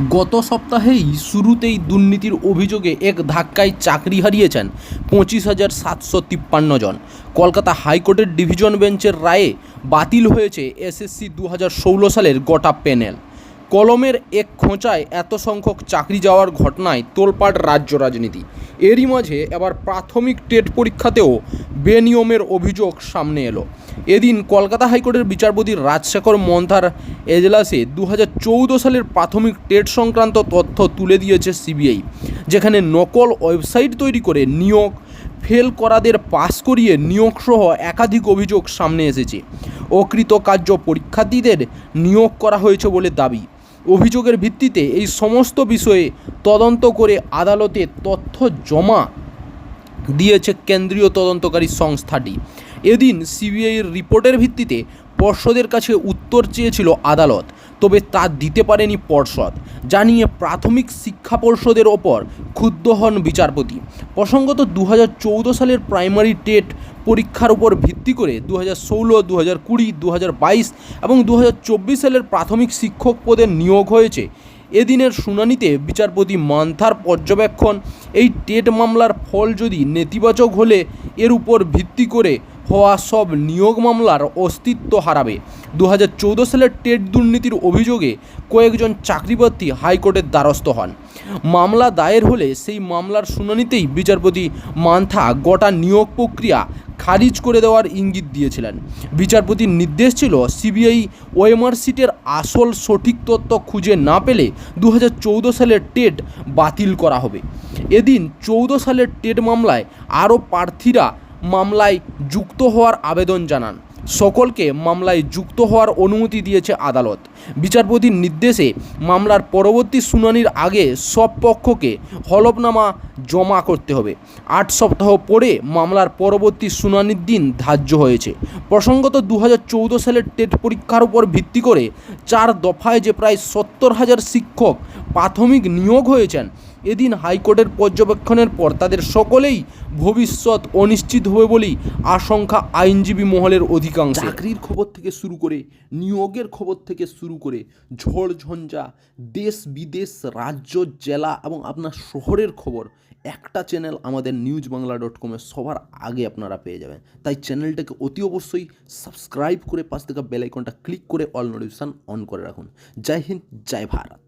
গত সপ্তাহেই শুরুতেই দুর্নীতির অভিযোগে এক ধাক্কায় চাকরি হারিয়েছেন 25,753 জন। কলকাতা হাইকোর্টের ডিভিশন বেঞ্চের রায়ে বাতিল হয়েছে এসএসসি 2016 সালের গোটা প্যানেল। কলমের এক খোঁচায় এত সংখ্যক চাকরি যাওয়ার ঘটনায় তোলপাড় রাজ্য রাজনীতি। এরই মাঝে এবার প্রাথমিক টেট পরীক্ষাতেও বেনিয়মের অভিযোগ সামনে এলো। এদিন কলকাতা হাইকোর্টের বিচারপতি রাজশেখর মন্থার এজলাসে 2014 সালের প্রাথমিক টেট সংক্রান্ত তথ্য তুলে দিয়েছে সিবিআই, যেখানে নকল ওয়েবসাইট তৈরি করে নিয়োগ, ফেল করাদের পাস করিয়ে নিয়োগসহ একাধিক অভিযোগ সামনে এসেছে। অকৃতকার্য পরীক্ষার্থীদের নিয়োগ করা হয়েছে বলে দাবি। অভিযোগের ভিত্তিতে এই সমস্ত বিষয়ে তদন্ত করে আদালতে তথ্য জমা দিয়েছে কেন্দ্রীয় তদন্তকারী সংস্থাটি। এদিন সিবিআইয়ের রিপোর্টের ভিত্তিতে পর্ষদের কাছে উত্তর চেয়েছিল আদালত, তবে তা দিতে পারেনি পর্ষদ। জানিয়ে প্রাথমিক শিক্ষা পর্ষদের ওপর ক্ষুব্ধ হন বিচারপতি। প্রসঙ্গত 2014 সালের প্রাইমারি টেট পরীক্ষার উপর ভিত্তি করে 2016, 2020, 2022 এবং 2024 সালের প্রাথমিক শিক্ষক পদের নিয়োগ হয়েছে। এদিনের শুনানিতে বিচারপতি মান্থার পর্যবেক্ষণ, এই টেট মামলার ফল যদি নেতিবাচক হলে এর উপর ভিত্তি করে হওয়া সব নিয়োগ মামলার অস্তিত্ব হারাবে। 2014 সালের টেট দুর্নীতির অভিযোগে কয়েকজন চাকরিপ্রার্থী হাইকোর্টের দ্বারস্থ হন। মামলা দায়ের হলে সেই মামলার শুনানিতেই বিচারপতি মান্থা গোটা নিয়োগ প্রক্রিয়া খারিজ করে দেওয়ার ইঙ্গিত দিয়েছিলেন। বিচারপতির নির্দেশ ছিল সিবিআই ওএমআর সিটের আসল সঠিক তথ্য খুঁজে না পেলে 2014 সালের টেট বাতিল করা হবে। এদিন 14 সালের টেট মামলায় আরও প্রার্থীরা মামলায় যুক্ত হওয়ার আবেদন জানান। সকলকে মামলায় যুক্ত হওয়ার অনুমতি দিয়েছে আদালত। বিচারপতির নির্দেশে মামলার পরবর্তী শুনানির আগে সব পক্ষকে হলফনামা জমা করতে হবে। 8 সপ্তাহ পরে মামলার পরবর্তী শুনানির দিন ধার্য হয়েছে। প্রসঙ্গত 2014 সালের টেট পরীক্ষার উপর ভিত্তি করে 4 দফায় যে প্রায় 70,000 শিক্ষক প্রাথমিক নিয়োগ হয়েছেন, এদিন হাইকোর্টের পর্যবেক্ষণের পর তাদের সকলেই ভবিষ্যৎ অনিশ্চিত হবে বলেই আশঙ্কা আইনজীবী মহলের অধিকাংশ। চাকরির খবর থেকে শুরু করে নিয়োগের খবর থেকে শুরু করে ঝড়ঝঞ্ঝা, দেশ বিদেশ, রাজ্য, জেলা এবং আপনার শহরের খবর একটা চ্যানেল আমাদের newsbangla.com সবার আগে আপনারা পেয়ে যাবেন। তাই চ্যানেলটাকে অতি অবশ্যই সাবস্ক্রাইব করে পাশ থেকে বেল আইকনটা ক্লিক করে অল নোটিফিকেশন অন করে রাখুন। জয় হিন্দ, জয় ভারত।